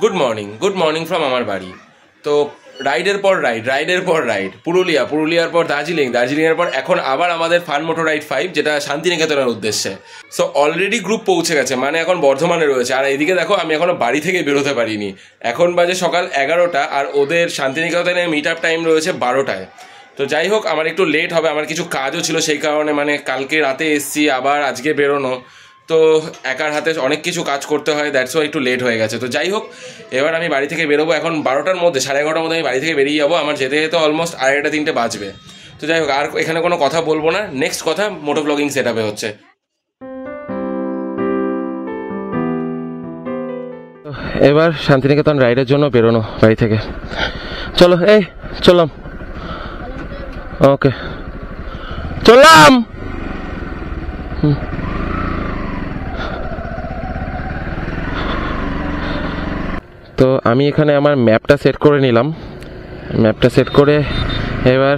Good morning from আমার বাড়ি। তো রাইডের পর রাইড পুরুলিয়ার পর দার্জিলিংয়ের পর এখন আবার আমাদের ফান মোটর রাইড 5, যেটা শান্তিনিকেতনের উদ্দেশ্যে। সো অলরেডি গ্রুপ পৌঁছে গেছে, মানে এখন বর্ধমানে রয়েছে। আর এইদিকে দেখো, আমি এখনো বাড়ি থেকে বেরোতে পারিনি। এখন বাজে সকাল 11টা, আর ওদের শান্তিনিকেতনে মিট আপ টাইম রয়েছে 12টায়। তো যাই হোক, আমার একটু লেট হবে, আমার কিছু কাজও ছিল সেই কারণে, মানে কালকে রাতে এসছি, আবার আজকে বেরোনো, তো একার হাতে অনেক কিছু কাজ করতে হয়, দ্যাটস ওয়াই একটু লেট হয়ে গেছে। তো যাই হোক, এবার আমি বাড়ি থেকে বেরোবো এখন 12টার মধ্যে, 11:30টার মধ্যে আমি বাড়ি থেকে বেরিয়ে যাবো। আমার যেতে যেতে অলমোস্ট 2:30-3টে বাজবে। তো যাই হোক, আর এখানে কোনো কথা বলবো না। নেক্সট কথা মোটো ব্লগিং সেট আপে হচ্ছে। এবার শান্তিনিকেতন রাইডের জন্য বেরোনো বাড়ি থেকে। চলো, চললাম। ওকে, চললাম। তো আমি এখানে আমার ম্যাপটা সেট করে নিলাম। ম্যাপটা সেট করে এবার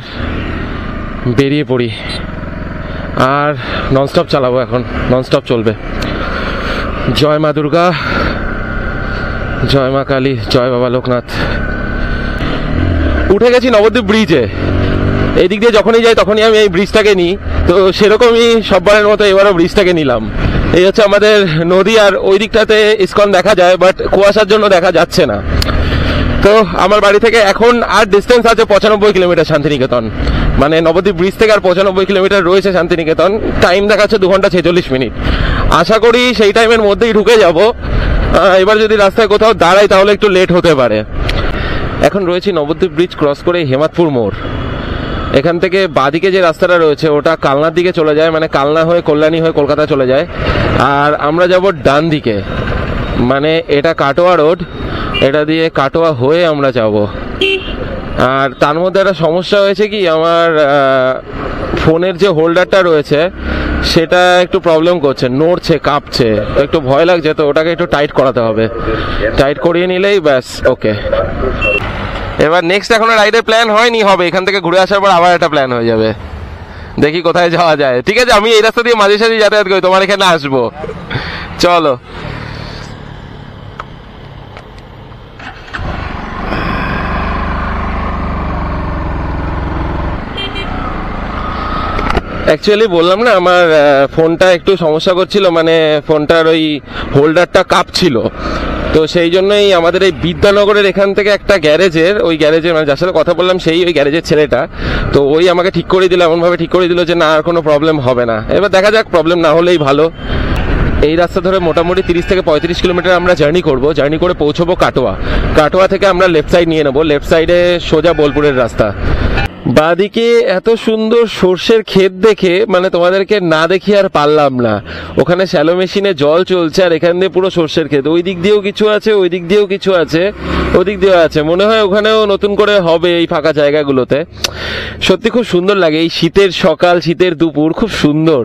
বেরিয়ে পড়ি। আর ননস্টপ চালাবো, এখন ননস্টপ চলবে। জয় মা দুর্গা, জয় মা কালী, জয় বাবা লোকনাথ। উঠে গেছি নবদ্বীপ ব্রিজে। এই দিক দিয়ে যখনই যাই তখনই আমি এই ব্রিজটাকে নিই। তো সেরকমই সববারের মতো এবারও ব্রিজটাকে নিলাম। এই হচ্ছে আমাদের নদী, আর ওই দিকটাতে ইসকন দেখা যায়, বাট কুয়াশার জন্য দেখা যাচ্ছে না। তো আমার বাড়ি থেকে এখন আর ডিস্টেন্স আছে 95 কিলোমিটার শান্তিনিকেতন, মানে নবদ্বীপ ব্রিজ থেকে আর 95 কিলোমিটার রয়েছে শান্তিনিকেতন। টাইম দেখাচ্ছে 2 ঘন্টা 46 মিনিট। আশা করি সেই টাইমের মধ্যেই ঢুকে যাব। এবার যদি রাস্তায় কোথাও দাঁড়াই তাহলে একটু লেট হতে পারে। এখন রয়েছি নবদ্বীপ ব্রিজ ক্রস করে হেমাদপুর মোড়। এখান থেকে বাঁদিকে যে রাস্তাটা রয়েছে ওটা কালনার দিকে চলে যায়, মানে কালনা হয়ে কল্যাণী হয়ে কলকাতা চলে যায়। আর আমরা যাব ডান দিকে, মানে এটা কাটোয়া রোড, এটা দিয়ে কাটোয়া হয়ে আমরা যাব। আর তার মধ্যে একটা সমস্যা হয়েছে কি, আমার ফোনের যে হোল্ডারটা রয়েছে সেটা একটু প্রবলেম করছে, নড়ছে, কাঁপছে, একটু ভয় লাগছে। তো ওটাকে একটু টাইট করাতে হবে, টাইট করিয়ে নিলেই ব্যাস ওকে। এবার নেক্সট এখনো রাইডের প্ল্যান হয়নি, হবে এখান থেকে ঘুরে আসার পর আবার একটা প্ল্যান হয়ে যাবে। দেখি কোথায় যাওয়া যায়। ঠিক আছে, আমি এই রাস্তা দিয়ে মাঝে সাঝে যাতায়াত করি, তোমার এখানে আসবো। চলো। অ্যাকচুয়ালি বললাম না, আমার ফোনটা একটু সমস্যা করছিল, মানে ফোনটার ওই হোল্ডারটা কাঁপছিল। তো সেই জন্যই আমাদের এই বিদ্যানগরের এখান থেকে একটা গ্যারেজের, ওই গ্যারেজের মানে যার সাথে কথা বললাম সেই ওই গ্যারেজের ছেলেটা, তো ওই আমাকে ঠিক করে দিল, এমনভাবে ঠিক করে দিল যে না আর কোনো প্রবলেম হবে না। এবার দেখা যাক, প্রবলেম না হলেই ভালো। এই রাস্তা ধরে মোটামুটি 30 থেকে 35 কিলোমিটার আমরা জার্নি করবো। জার্নি করে পৌঁছবো কাটোয়া। কাটোয়া থেকে আমরা লেফট সাইড নিয়ে নেবো, লেফট সাইডে সোজা বোলপুরের রাস্তা। বাদিকে এত সুন্দর সর্ষের ক্ষেত দেখে মানে তোমাদেরকে না দেখি আর পারলাম না। ওখানে শ্যালো মেশিনে জল চলছে, আর এখান দিয়ে পুরো সর্ষের ক্ষেত। ওই দিক দিয়েও কিছু আছে, ওই দিক দিয়েও কিছু আছে, ওদিক দিয়েও আছে। মনে হয় ওখানেও নতুন করে হবে এই ফাঁকা জায়গাগুলোতে। সত্যি খুব সুন্দর লাগে, এই শীতের সকাল, শীতের দুপুর, খুব সুন্দর।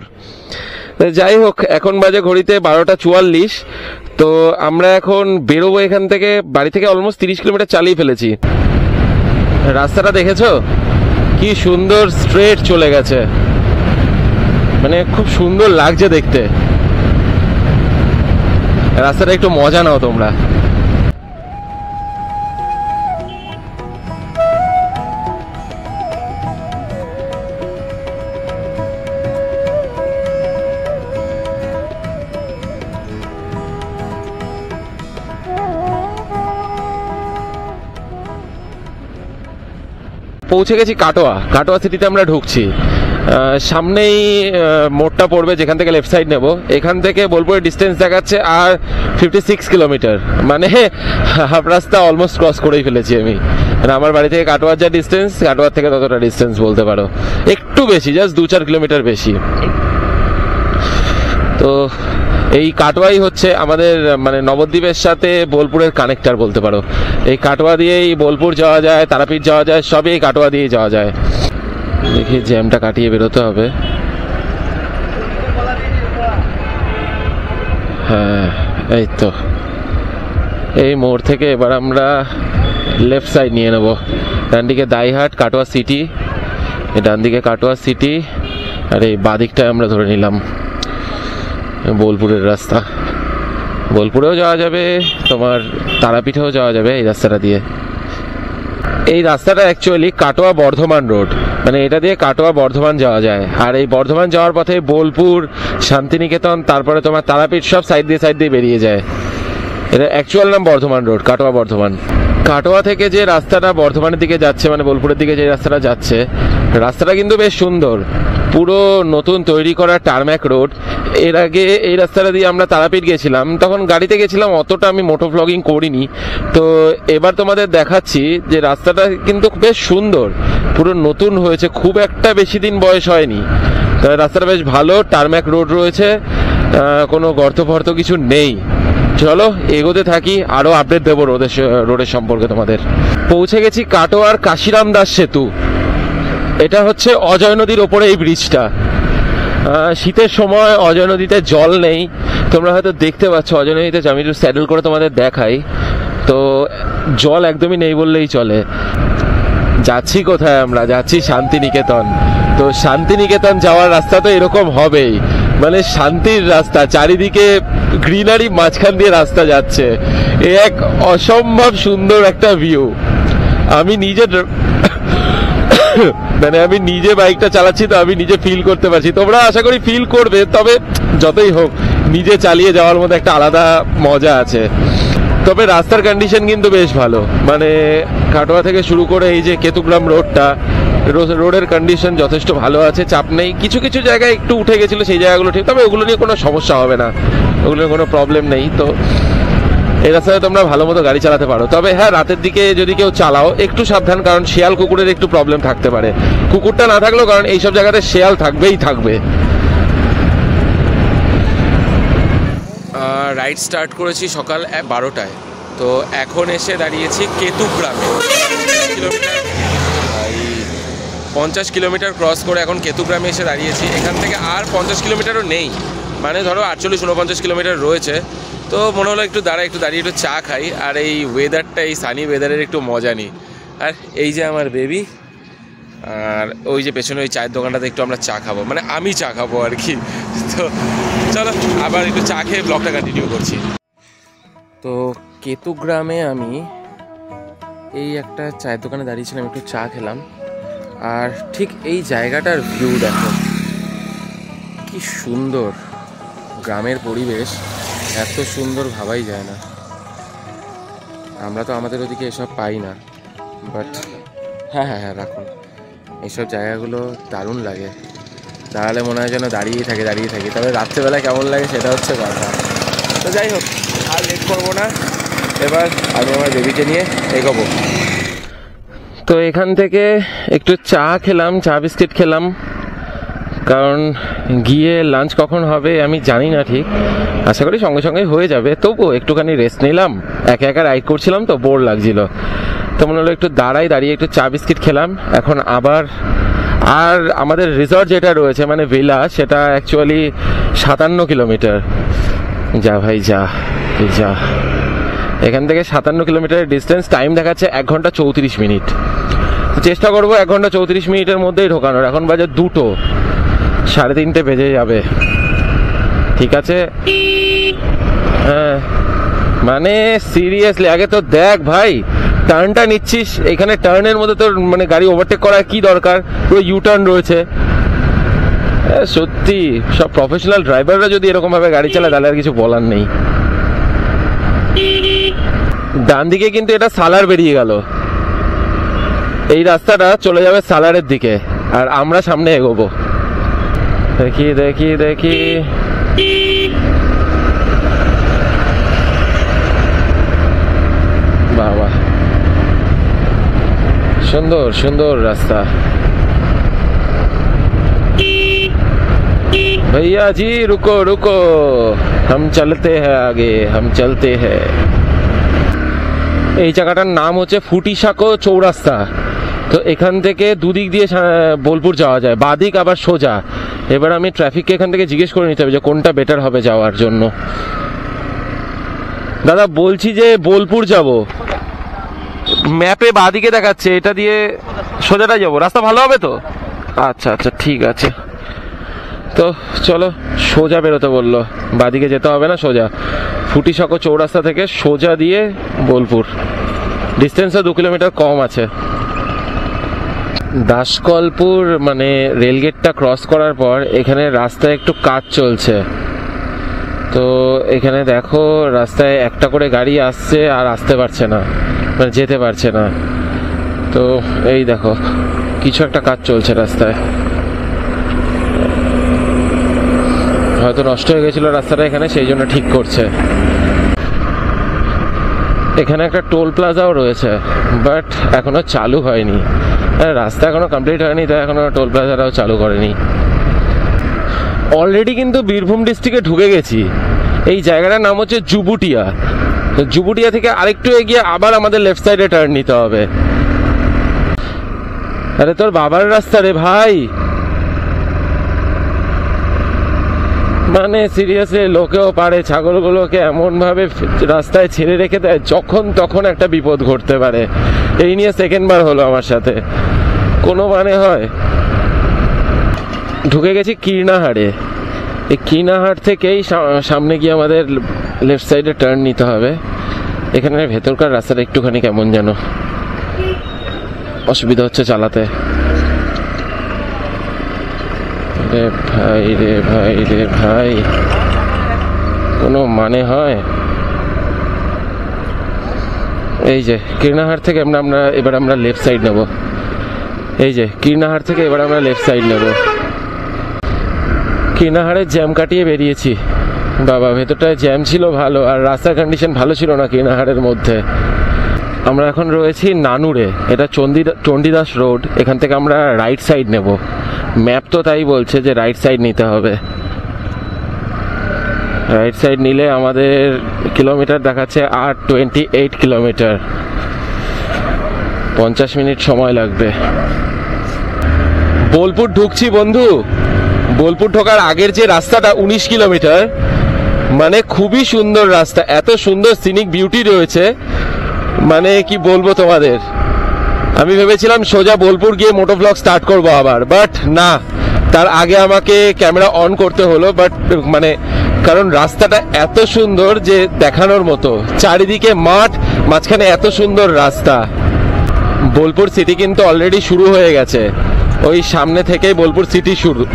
যাই হোক, এখন বাজে ঘড়িতে 12:44। তো আমরা এখন বেরোবো এখান থেকে। বাড়ি থেকে অলমোস্ট 30 কিলোমিটার চালিয়ে ফেলেছি। রাস্তাটা দেখেছো কি সুন্দর স্ট্রেট চলে গেছে, মানে খুব সুন্দর লাগছে দেখতে। রাস্তাটা একটু মজা নাও তোমরা। পৌঁছে গেছি কাটোয়া সিটিতে আমরা ঢুকছি। সামনেই মোড়টা পড়বে, যেখান থেকে লেফট সাইড নেব। এখান থেকে বোলপুরের ডিস্টেন্স দেখাচ্ছে আর 56 কিলোমিটার, মানে হাফ রাস্তা অলমোস্ট ক্রস করেই ফেলেছি আমি। মানে আমার বাড়ি থেকে কাটোয়ার যা ডিস্টেন্স, কাটোয়ার থেকে ততটা ডিস্টেন্স বলতে পারো, একটু বেশি, জাস্ট 2-4 কিলোমিটার বেশি। তো এই কাটোয়াই হচ্ছে আমাদের মানে নবদ্বীপের সাথে বোলপুরের কানেক্টার বলতে পারো। এই কাটোয়া দিয়েই বোলপুর যাওয়া যায়, তারাপীঠ যাওয়া যায়, সবই এই কাটোয়া দিয়েই যাওয়া যায়। দেখি জ্যামটা কাটিয়ে বেরোতে হবে। হ্যাঁ, এই তো এই মোড় থেকে এবার আমরা লেফট সাইড নিয়ে নেব। ডান দিকে দাইহাট, কাটোয়া সিটি, ডান দিকে কাটোয়া সিটি, আর এই বাদিকটায় আমরা ধরে নিলাম বোলপুরের রাস্তা। বোলপুরেও যাওয়া যাবে, তোমার তারাপীঠেও যাওয়া যাবে এই রাস্তাটা দিয়ে। এই রাস্তাটা অ্যাকচুয়ালি কাটোয়া বর্ধমান রোড, মানে এটা দিয়ে কাটোয়া বর্ধমান যাওয়া যায়। আর এই বর্ধমান যাওয়ার পথে বোলপুর, শান্তিনিকেতন, তারপরে তোমার তারাপীঠ সব সাইড দিয়ে বেরিয়ে যায়। এটা অ্যাকচুয়াল নাম বর্ধমান রোড, কাটোয়া বর্ধমান। কাটোয়া থেকে যে রাস্তাটা বর্ধমানের দিকে যাচ্ছে, মানে বোলপুরের দিকে যে রাস্তাটা যাচ্ছে, রাস্তাটা কিন্তু বেশ সুন্দর, পুরো নতুন তৈরি করা টারম্যাক রোড। এর আগে এই রাস্তাটা দিয়ে আমরা তারাপীঠ গেছিলাম, তখন গাড়িতে গেছিলাম, অতটা আমি মোটো ভ্লগিং করিনি। তো এবার তোমাদের দেখাচ্ছি যে রাস্তাটা কিন্তু বেশ সুন্দর, পুরো নতুন হয়েছে, খুব একটা বেশি দিন বয়স হয়নি। রাস্তাটা বেশ ভালো, টারম্যাক রোড রয়েছে, কোনো গর্ত ফর্ত কিছু নেই। চলো এগোতে থাকি, আরো আপডেট দেবো রোডের সম্পর্কে তোমাদের। পৌঁছে গেছি কাটোয়ার কাশিরাম দাস সেতু। এটা হচ্ছে অজয় নদীর ওপরে এই ব্রিজটা। শীতের সময় অজয় নদীতে জল নেই, তোমরা হয়তো দেখতে পাচ্ছ অজয় নদীতে। আমি একটু স্যাডেল করে তোমাদের দেখাই, তো জল একদমই নেই বললেই চলে। যাচ্ছি কোথায়? আমরা যাচ্ছি শান্তিনিকেতন। তো শান্তিনিকেতন যাওয়ার রাস্তা তো এরকম হবেই, মানে শান্তির রাস্তা, চারিদিকে গ্রিনারি, মাঝখান দিয়ে রাস্তা যাচ্ছে। এ এক অসম্ভব সুন্দর একটা ভিউ। আমি নিজে বাইকটা চালাচ্ছি, তো আমি নিজে ফিল করতে পারছি, তোমরা আশা করি ফিল করবে। তবে যতই হোক, নিজে চালিয়ে যাওয়ার মধ্যে একটা আলাদা মজা আছে। তবে রাস্তার কন্ডিশন কিন্তু বেশ ভালো, মানে কাটোয়া থেকে শুরু করে এই যে কেতুগ্রাম রোডটা, রোডের কন্ডিশন যথেষ্ট ভালো আছে, চাপ নেই। কিছু কিছু জায়গায় একটু উঠে গেছিলো, সেই জায়গাগুলো ঠিক, তবে ওগুলো নিয়ে কোনো সমস্যা হবে না, ওগুলো নিয়ে কোনো প্রবলেম নেই। তো এই রাস্তায় তোমরা ভালো মতো গাড়ি চালাতে পারো। তবে হ্যাঁ, রাতের দিকে যদি কেউ চালাও একটু সাবধান, কারণ শেয়াল কুকুরের একটু প্রবলেম থাকতে পারে। কুকুরটা না থাকলেও, কারণ এইসব জায়গাতে শেয়াল থাকবেই থাকবে। রাইড স্টার্ট করেছি সকাল 12টায়, তো এখন এসে দাঁড়িয়েছি কেতুগ্রামে। 50 কিলোমিটার ক্রস করে এখন কেতুগ্রামে এসে দাঁড়িয়েছি। এখান থেকে আর 50 কিলোমিটারও নেই, মানে ধরো 48-49 কিলোমিটার রয়েছে। তো মনে হলো একটু দাঁড়িয়ে একটু চা খাই, আর এই ওয়েদারটা, এই সানি ওয়েদারের একটু মজা নিই। আর এই যে আমার বেবি, আর ওই যে পেছনে ওই চায়ের দোকানটাতে একটু আমরা চা খাবো, মানে আমি চা খাবো আর কি। তো চলো আবার একটু চা খেয়ে ব্লগটা কন্টিনিউ করছি। তো কেতুগ্রামে আমি এই একটা চায়ের দোকানে দাঁড়িয়েছিলাম, একটু চা খেলাম। আর ঠিক এই জায়গাটার ভিউ দেখো, কি সুন্দর। গ্রামের পরিবেশ এত সুন্দর ভাবাই যায় না। আমরা তো আমাদের ওদিকে এসব পাই না, বাট হ্যাঁ হ্যাঁ হ্যাঁ রাখুন, এইসব জায়গাগুলো দারুণ লাগে। দাঁড়ালে মনে হয় যেন দাঁড়িয়েই থাকি। তবে রাত্রেবেলায় কেমন লাগে সেটা হচ্ছে কথা। তো যাই হোক, আর লেট করবো না, এবার আমি আমার বেবিকে নিয়ে এগোবো। তো এখান থেকে একটু চা খেলাম, চা বিস্কিট খেলাম, কারণ গিয়ে লাঞ্চ কখন হবে আমি জানি না ঠিক, আশা করি সঙ্গে সঙ্গে হয়ে যাবে। তবুও একটুখানি রেস্ট নিলাম, একা রাইড করছিলাম তো বোর লাগছিল, তো মনে হলো একটু দাঁড়িয়ে একটু চা বিস্কিট খেলাম। এখন আবার আর আমাদের রিসর্ট যেটা রয়েছে, মানে ভিলা, সেটা অ্যাকচুয়ালি 57 কিলোমিটার। যা ভাই যা, এখান থেকে 57 কিলোমিটারের ডিস্টেন্স। টাইম দেখাচ্ছে 1 ঘন্টা 34 মিনিট। চেষ্টা করবো 1 ঘন্টা 34 মিনিটের মধ্যেই ঢোকানোর। এখন বাজে 2টো, 3:30 বেজে যাবে। ঠিক আছে, হ্যাঁ মানে সিরিয়াসলি আগে তো দেখ ভাই, টার্নটা নিচ্ছিস, এখানে টার্নের মধ্যে তোর মানে গাড়ি ওভারটেক করার কি দরকার, পুরো ইউ টার্ন রয়েছে। সত্যি সব প্রফেশনাল ড্রাইভাররা যদি এরকম ভাবে গাড়ি চালায় তাহলে আর কিছু বলার নেই। ডান দিকে কিন্তু এটা সালার বেরিয়ে গেল, এই রাস্তাটা চলে যাবে সালারের দিকে, আর আমরা সামনে এগোবো। দেখি বাবা, সুন্দর রাস্তা। भैया जी रुको, हम चलते हैं आगे, हम चलते हैं। এই জায়গাটার নাম হচ্ছে ফুটিসাঁকো চৌরাস্তা। তো এখান থেকে দুদিক দিয়ে বোলপুর যাওয়া যায়, বাদিক আবার সোজা। এবার আমি ট্রাফিককে এখান থেকে জিজ্ঞেস করে নিতে হবে যে কোনটা বেটার হবে যাওয়ার জন্য। দাদা বলছি যে বোলপুর যাব, ম্যাপে বাদিকে দেখাচ্ছে, এটা দিয়ে সোজাটা যাবো, রাস্তা ভালো হবে তো? আচ্ছা ঠিক আছে। তো চলো, সোজা বেরোতে বললো, বাদিকে যেতে হবে না, সোজা। ফুটিসাঁকো চৌরাস্তা থেকে সোজা দিয়ে বোলপুর, ডিস্টেন্সও 2 কিলোমিটার কম আছে। দাসকলপুর মানে রেলগেটটা ক্রস করার পর এখানে রাস্তায় একটু কাজ চলছে, তো এখানে দেখো রাস্তায় একটা করে গাড়ি আসছে আর আসতে পারছে না, মানে যেতে পারছে না। তো এই দেখো কিছু একটা কাজ চলছে রাস্তায়, হয়তো নষ্ট হয়ে গেছিল রাস্তাটা এখানে, সেই জন্য ঠিক করছে। এখানে একটা টোল প্লাজাও রয়েছে, বাট এখনো চালু হয়নি। রাস্তা এখনো কমপ্লিট হয়নি, তাই এখনো টোল প্লাজাটাও চালু করেনি। অলরেডি কিন্তু বীরভূম ডিস্ট্রিক্টে ঢুকে গেছি। এই জায়গাটার নাম হচ্ছে জুবুটিয়া। তো জুবুটিয়া থেকে আরেকটু এগিয়ে আবার আমাদের লেফট সাইডে টার্ন নিতে হবে। আরে তোর বাবার রাস্তা রে ভাই, মানে সিরিয়াসলি লোকেও পারে ছাগলগুলোকে এমন ভাবে রাস্তায় ছেড়ে রেখে দেয়, যখন তখন একটা বিপদ ঘটতে পারে। এই নিয়ে সেকেন্ডবার হলো আমার সাথে, কোনো মানে হয়। ঢুকে গেছি কীর্ণাহারে। এই কীর্ণাহাট থেকেই সামনে গিয়ে আমাদের লেফট সাইডে টার্ন নিতে হবে। এখানে ভেতরকার রাস্তাটা একটুখানি কেমন যেন অসুবিধা হচ্ছে চালাতে। রে ভাই রে ভাই রে ভাই, কোনো মানে হয়? এই যে কীর্ণাহাট থেকে এবার আমরা লেফট সাইড নেব। এই যে কীর্ণাহাট থেকে এবার আমরা লেফট সাইড নেব। কীর্ণাহারের জ্যাম কাটিয়ে বেরিয়েছি। বাবা, ভেতরটায় জ্যাম ছিল ভালো, আর রাস্তার কন্ডিশন ভালো ছিল না কীর্ণাহারের মধ্যে। আমরা এখন রয়েছি নানুরে, এটা চণ্ডীদাস রোড। এখান থেকে আমরা রাইট সাইড নেব। ম্যাপ তো তাই বলছে যে রাইট সাইড নিতে হবে। রাইট সাইড নিলে আমাদের কিলোমিটার দেখাচ্ছে 28 কিলোমিটার, 50 মিনিট সময় লাগবে। বোলপুর ঢুকছি বন্ধু। বোলপুর ঢোকার আগের যে রাস্তাটা 19 কিলোমিটার, মানে খুবই সুন্দর রাস্তা, এত সুন্দর সিনিক বিউটি রয়েছে, মানে কি বলবো তোমাদের। আমি ভেবেছিলাম সোজা বোলপুর গিয়ে মোটো ব্লগ স্টার্ট করবো আবার, বাট না, তার আগে আমাকে ক্যামেরা অন করতে হলো। বাট মানে কারণ রাস্তাটা এত সুন্দর যে দেখানোর মতো, চারিদিকে মাঠ, মাঝখানে এত সুন্দর রাস্তা। বোলপুর সিটি কিন্তু অলরেডি শুরু হয়ে গেছে, ওই সামনে থেকেই বোলপুর সিটি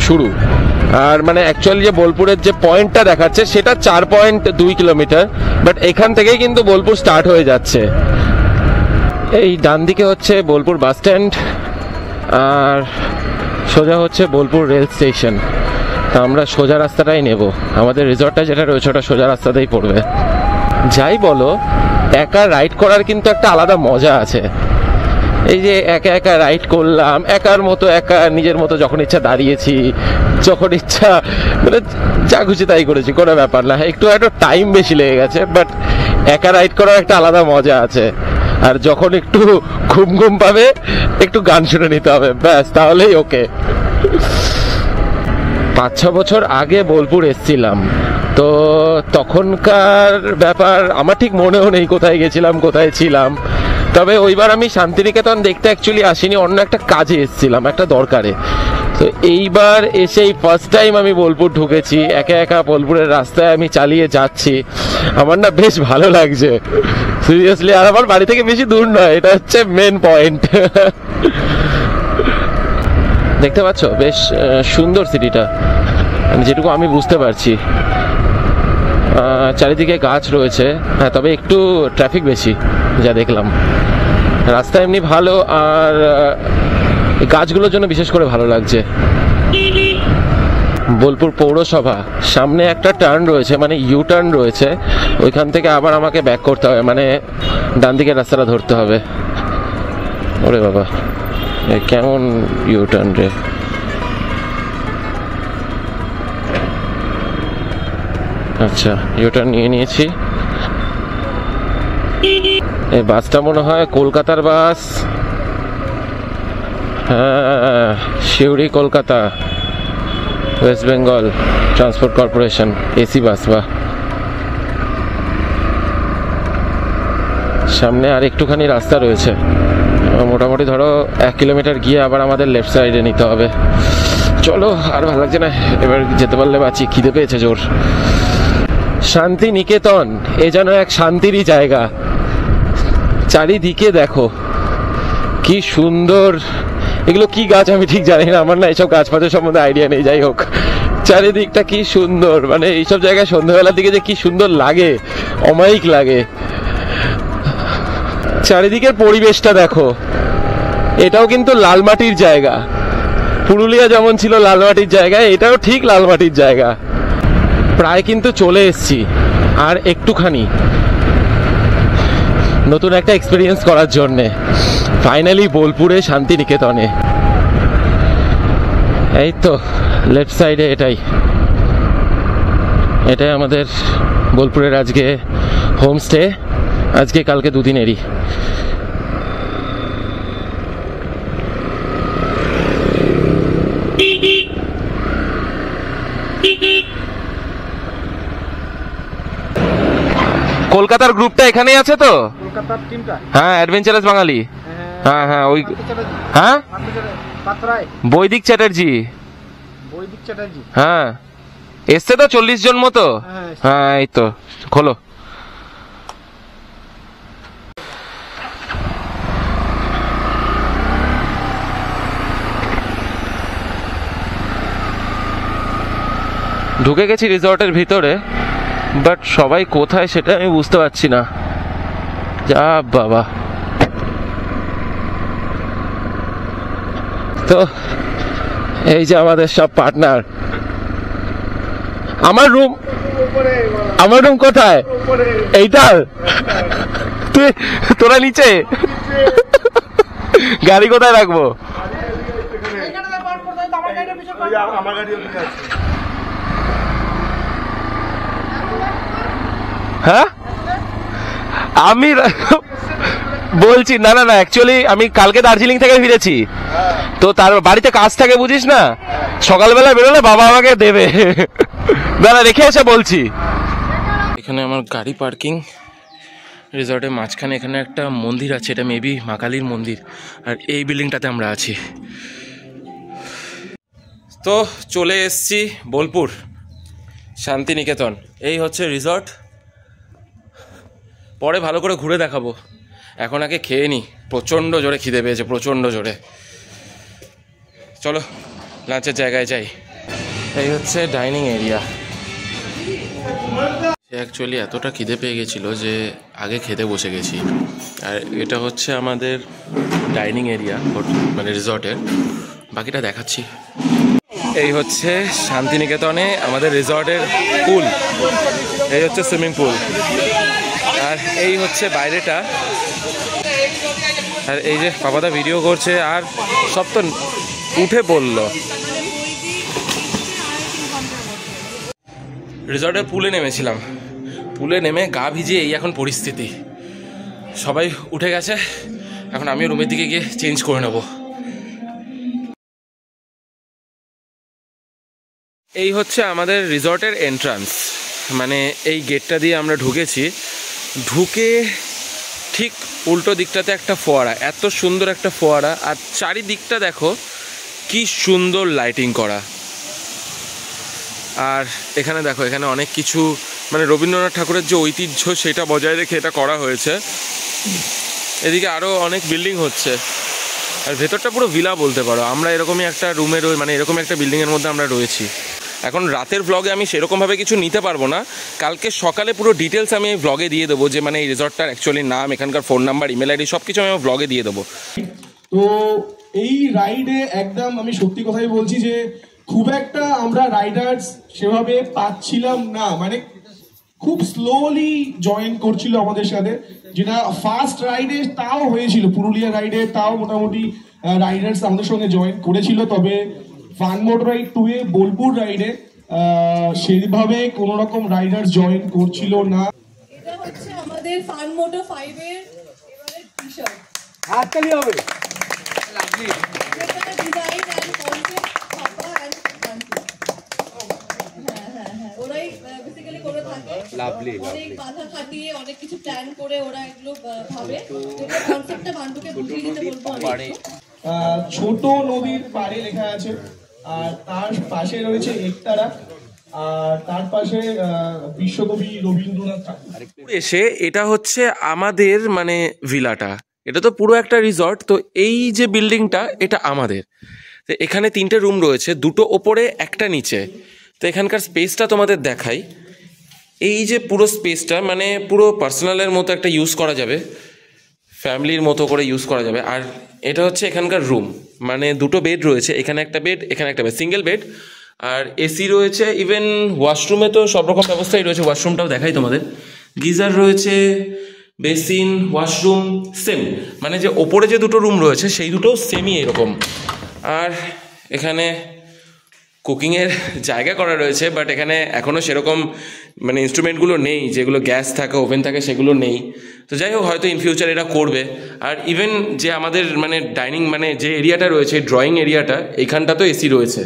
শুরু। আর মানে অ্যাকচুয়ালি যে বোলপুরের যে পয়েন্টটা দেখাচ্ছে সেটা 4.2 কিলোমিটার, বাট এখান থেকেই কিন্তু বোলপুর স্টার্ট হয়ে যাচ্ছে। এই ডান দিকে হচ্ছে বোলপুর বাস স্ট্যান্ড, আর সোজা হচ্ছে বোলপুর রেল স্টেশন। তা আমরা সোজা রাস্তাটাই নেব, আমাদের রিসর্টটা যেটা রয়েছে ওটা সোজা রাস্তাতেই পড়বে। যাই বলো, একা রাইড করার কিন্তু একটা আলাদা মজা আছে। এই যে একা একা রাইড করলাম, একার মতো একা নিজের মতো, যখন ইচ্ছা দাঁড়িয়েছি, যখন ইচ্ছা মানে যা খুশি তাই করেছি, কোনো ব্যাপার না। একটু টাইম বেশি লেগে গেছে, বাট একা রাইড করার একটা আলাদা মজা আছে। আর যখন একটু ঘুম ঘুম পাবে, একটু গান শুনে নিতে হবে, ব্যাস, তাহলেই ওকে। 5-6 বছর আগে বোলপুর এসছিলাম, তো তখনকার ব্যাপার আমার ঠিক মনেও নেই কোথায় গেছিলাম, কোথায় ছিলাম। তবে ওইবার আমি শান্তিনিকেতন দেখতে অ্যাকচুয়ালি আসিনি, অন্য একটা কাজে এসেছিলাম, একটা দরকারে। তো এইবার এসেই ফার্স্ট টাইম আমি বোলপুর ঢুকেছি, একা একা বোলপুরের রাস্তায় আমি চালিয়ে যাচ্ছি। আমার না বেশ ভালো লাগছে সিরিয়াসলি। আর আমার বাড়ি থেকে বেশি দূর নয়, এটা হচ্ছে মেন পয়েন্ট। দেখতে পাচ্ছ বেশ সুন্দর সিটিটা, যেটুকু আমি বুঝতে পারছি। চারিদিকে গাছ রয়েছে, হ্যাঁ, তবে একটু ট্রাফিক বেশি যা দেখলাম। রাস্তা এমনি ভালো, আর গাছগুলোর জন্য বিশেষ করে ভালো লাগছে। বোলপুর পৌরসভা, সামনে একটা টার্ন রয়েছে, মানে ইউ টার্ন রয়েছে, ওইখান থেকে আবার আমাকে ব্যাক করতে হবে, মানে ডান দিকের রাস্তাটা ধরতে হবে। ওরে বাবা, কেমন ইউ টার্ন রে। আচ্ছা, ইউ টার্ন নিয়ে নিয়েছি। এই বাসটা মনে হয় কলকাতার বাস। হ্যাঁ, Suri Kolkata West Bengal transport corporation AC bus. বা সামনে আর একটুখানি রাস্তা রয়েছে, মোটামুটি ধরো 1 কিলোমিটার গিয়ে আবার আমাদের লেফট সাইডে নিতে হবে। চলো, আর ভালো লাগছে না, এবার যেতে পারলে বাঁচি, খিদে পেয়েছে জোর। শান্তিনিকেতন এ যেন এক শান্তিরই জায়গা। চারিদিকে দেখো কি সুন্দর, এগুলো কি গাছ আমি ঠিক জানি না, আমার না এইসব গাছপাতের সম্বন্ধে আইডিয়া নেই। যাই হোক, চারিদিকটা কি সুন্দর, মানে এইসব জায়গায় সন্ধ্যাবেলার দিকে যে কি সুন্দর লাগে, অমায়িক লাগে। চারিদিকের পরিবেশটা দেখো, এটাও কিন্তু লাল মাটির জায়গা। পুরুলিয়া যেমন ছিল লাল মাটির জায়গা, এটাও ঠিক লাল মাটির জায়গা। প্রায় কিন্তু চলে এসছি, আর একটুখানি নতুন একটা এক্সপিরিয়েন্স করার জন্যে ফাইনালি বোলপুরে শান্তিনিকেতনে। এই তো লেফট সাইডে এটাই আমাদের বোলপুরের আজকে হোমস্টে, আজকে কালকে দুদিনেরই। কলকাতার গ্রুপটা এখানেই আছে তো? কলকাতার টিমটা? হ্যাঁ, অ্যাডভেঞ্চারাস বাঙালি। হ্যাঁ হ্যাঁ, ওই হ্যাঁ বৈদিক চ্যাটার্জি। হ্যাঁ, এসছে তো 40 জন মতো। হ্যাঁ, এই তো খোলো। ঢুকে গেছি রিসর্টের ভিতরে, বাট সবাই কোথায় সেটা আমি বুঝতে পারছি না। যা বাবা। তো এই যে আমাদের সব পার্টনার। আমার রুম কোথায়? এইটার? তোরা নিচে? গাড়ি কোথায় রাখবো? হ্যাঁ, আমি বলছি না না না, অ্যাকচুয়ালি আমি কালকে দার্জিলিং থেকে ফিরেছি তো, তার বাড়িতে কাজ থাকে বুঝিস না, সকালবেলা বেরোলে বাবা আমাকে দেবে। দাঁড়া রেখে এসে বলছি। এখানে আমার গাড়ি পার্কিং, রিসর্টের মাঝখানে এখানে একটা মন্দির আছে, এটা মেবি মা কালীর মন্দির, আর এই বিল্ডিংটাতে আমরা আছি। তো চলে এসছি বোলপুর শান্তিনিকেতন, এই হচ্ছে রিসর্ট। পরে ভালো করে ঘুরে দেখাবো, এখন আগে খেয়ে নিই, প্রচণ্ড জোরে খিদে পেয়েছে, প্রচণ্ড জোরে। চলো লাঞ্চের জায়গায় যাই। এই হচ্ছে ডাইনিং এরিয়া। অ্যাকচুয়ালি এতটা খিদে পেয়ে গেছিলো যে আগে খেতে বসে গেছি। আর এটা হচ্ছে আমাদের ডাইনিং এরিয়া, মানে রিসর্টের। বাকিটা দেখাচ্ছি। এই হচ্ছে শান্তিনিকেতনে আমাদের রিসর্টের পুল, এই হচ্ছে সুইমিং পুল, আর এই হচ্ছে বাইরেটা। আর এই যে পাপাদা ভিডিও করছে, আর সব তো উঠে পড়লো। রিসর্টের পুলে নেমেছিলাম, পুলে নেমে গা ভিজিয়ে এই এখন পরিস্থিতি। সবাই উঠে গেছে, এখন আমিও রুমের দিকে গিয়ে চেঞ্জ করে নেব। এই হচ্ছে আমাদের রিসর্টের এন্ট্রান্স, মানে এই গেটটা দিয়ে আমরা ঢুকেছি। ঢুকে ঠিক উল্টো দিকটাতে একটা ফোয়ারা, এত সুন্দর একটা ফোয়ারা, আর চারিদিকটা দেখো কি সুন্দর লাইটিং করা। আর এখানে দেখো, এখানে অনেক কিছু, মানে রবীন্দ্রনাথ ঠাকুরের যে ঐতিহ্য সেটা বজায় রেখে এটা করা হয়েছে। এদিকে আরও অনেক বিল্ডিং হচ্ছে, আর ভেতরটা পুরো ভিলা বলতে পারো। আমরা এরকমই একটা রুমে মানে এরকম একটা বিল্ডিংয়ের মধ্যে আমরা রয়েছি। এখন রাতের ব্লগে আমি সেরকমভাবে কিছু নিতে পারবো না, কালকে সকালে পুরো ডিটেলস আমি এই ব্লগে দিয়ে দেবো, যে মানে এই রিসর্টটার অ্যাকচুয়ালি নাম, এখানকার ফোন নাম্বার, ইমেল আইডি সব কিছু আমি ব্লগে দিয়ে দেবো। তো এই রাইডে একদম আমি সত্যি কথাই বলছি যে খুব একটা আমরা রাইডার্স সেভাবে পাচ্ছিলাম না, মানে খুব স্লোলি জয়েন করছিল আমাদের সাথে, যেটা ফার্স্ট রাইডে তাও হয়েছিল, পুরুলিয়া রাইডে তাও মোটামুটি রাইডার্স আমাদের সঙ্গে জয়েন করেছিল। তবে ফান মোড রাইড 2 এ বোলপুর রাইডে সেইভাবে কোন রকম রাইডার্স জয়েন করছিল না। এটা হচ্ছে আমাদের ফান মোটো 5 এর এবারে টি-শার্ট, হাততালি হবে। লাভলি, এটা design and concept papa and aunty. হ্যাঁ ওরাই বেসিক্যালি করে থাকে। লাভলি, অনেক মাথা খাটিয়ে অনেক কিছু প্ল্যান করে ওরা এগুলো ভাবে। এটা কনসেপ্টটা বান্টুকে বুঝিয়ে দিতে বলবো আমি। ছোট নদীর পাড়ে লেখা আছে, আর তার পাশে রয়েছে একতারা। আর তার পাশে বিশ্বকবি রবীন্দ্রনাথ ঠাকুর। এসে এটা হচ্ছে আমাদের মানে ভিলাটা, এটা তো পুরো একটা রিসর্ট। তো এই যে বিল্ডিংটা এটা আমাদের। তো এখানে 3টে রুম রয়েছে, 2টো ওপরে একটা নিচে। তো এখানকার স্পেসটা তোমাদের দেখাই। এই যে পুরো স্পেসটা মানে পুরো পার্সোনালের মতো একটা ইউজ করা যাবে, ফ্যামিলির মতো করে ইউজ করা যাবে। আর এটা হচ্ছে এখানকার রুম, মানে 2টো বেড রয়েছে, এখানে একটা বেড এখানে একটা বেড, সিঙ্গেল বেড। আর এসি রয়েছে, ইভেন ওয়াশরুমে তো সব রকম ব্যবস্থাই রয়েছে, ওয়াশরুমটাও দেখাই তোমাদের। গিজার রয়েছে, বেসিন, ওয়াশরুম সেম, মানে যে ওপরে যে 2টো রুম রয়েছে সেই দুটো সেমই এরকম। আর এখানে কুকিংয়ের জায়গা করা রয়েছে, বাট এখানে এখনও সেরকম মানে ইনস্ট্রুমেন্টগুলো নেই, যেগুলো গ্যাস থাকে ওভেন থাকে সেগুলো নেই। তো যাই হোক, হয়তো ইন ফিউচার এটা করবে। আর ইভেন যে আমাদের মানে ডাইনিং মানে যে এরিয়াটা রয়েছে, ড্রয়িং এরিয়াটা, এইখানটা তো এসি রয়েছে।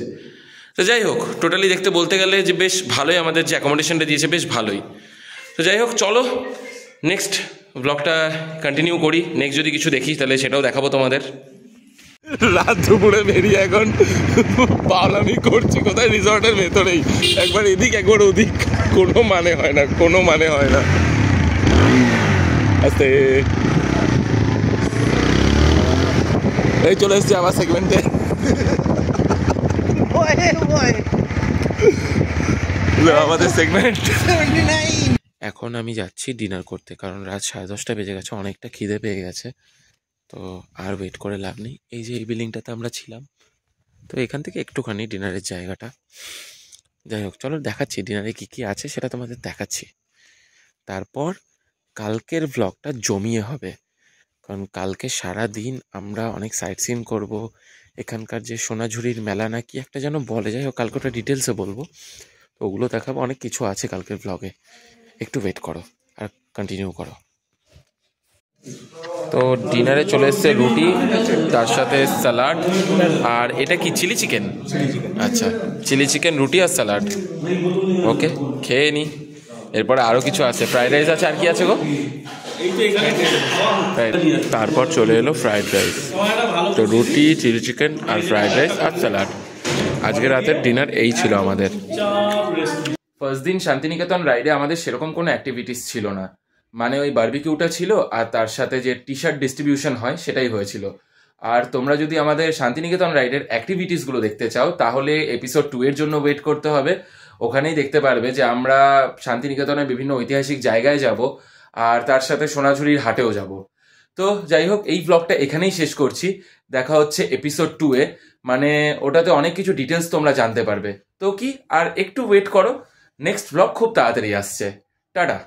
তো যাই হোক, টোটালি দেখতে বলতে গেলে যে বেশ ভালোই, আমাদের যে অ্যাকোমোডেশনটা দিয়েছে বেশ ভালোই। তো যাই হোক, চলো নেক্সট ব্লগটা কন্টিনিউ করি। নেক্সট যদি কিছু দেখি তাহলে সেটাও দেখাবো তোমাদের। রাত দুপুরে বেরিয়ে এখন পাওলামি করছি কোথায়, রিসর্টের ভেতরেই, একবার এদিক একবার ওদিক, কোনো মানে হয় না, কোনো মানে হয় না। আস্তে এই চলে এসছি আমার সেগমেন্টে। আমাদের সেগমেন্ট। এখন আমি যাচ্ছি ডিনার করতে, কারণ রাত 10:30 বেজে গেছে, অনেকটা খিদে পেয়ে গেছে। তো আর ওয়েট করে লাভ নেই। এই যে এই বিল্ডিংটাতে আমরা ছিলাম, তো এখান থেকে একটুখানি ডিনারের জায়গাটা। যাই হোক, চলো দেখাচ্ছি ডিনারে কী কী আছে সেটা তোমাদের দেখাচ্ছি। তারপর কালকের ব্লগটা জমিয়ে হবে, কারণ কালকে সারা দিন আমরা অনেক সাইট সিন করবো। এখানকার যে সোনাঝুরির মেলা না কি একটা যেন বলে, যাই হোক কালকে ওটা ডিটেলসে বলবো। তো ওগুলো দেখাবো, অনেক কিছু আছে কালকের ব্লগে। একটু ওয়েট করো আর কন্টিনিউ করো। তো ডিনারে চলে এসছে রুটি, তার সাথে স্যালাড। আর এটা কি চিলি চিকেন? আচ্ছা, চিলি চিকেন, রুটি আর স্যালাড। ওকে, খেয়ে নি। এরপরে আরও কিছু আছে, ফ্রাইড রাইস আছে। আর কি আছে গো? তারপর চলে এলো ফ্রাইড রাইস। তো রুটি, চিলি চিকেন আর ফ্রাইড রাইস আর স্যালাড। আজকে রাতের ডিনার এই ছিল আমাদের। ফার্স্ট দিন শান্তিনিকেতন রাইডে আমাদের সেরকম কোনো অ্যাক্টিভিটিস ছিল না, মানে ওই বারবিকিউটা ছিল আর তার সাথে যে টি শার্ট ডিস্ট্রিবিউশন হয় সেটাই হয়েছিল। আর তোমরা যদি আমাদের শান্তিনিকেতন রাইডের অ্যাক্টিভিটিসগুলো দেখতে চাও তাহলে এপিসোড 2 এর জন্য ওয়েট করতে হবে। ওখানেই দেখতে পারবে যে আমরা শান্তিনিকেতনের বিভিন্ন ঐতিহাসিক জায়গায় যাব আর তার সাথে সোনাঝুরির হাটেও যাব। তো যাই হোক, এই ব্লগটা এখানেই শেষ করছি। দেখা হচ্ছে এপিসোড 2 এ, মানে ওটাতে অনেক কিছু ডিটেলস তোমরা জানতে পারবে। তো কি আর একটু ওয়েট করো, নেক্সট ব্লগ খুব তাড়াতাড়ি আসছে। টাটা।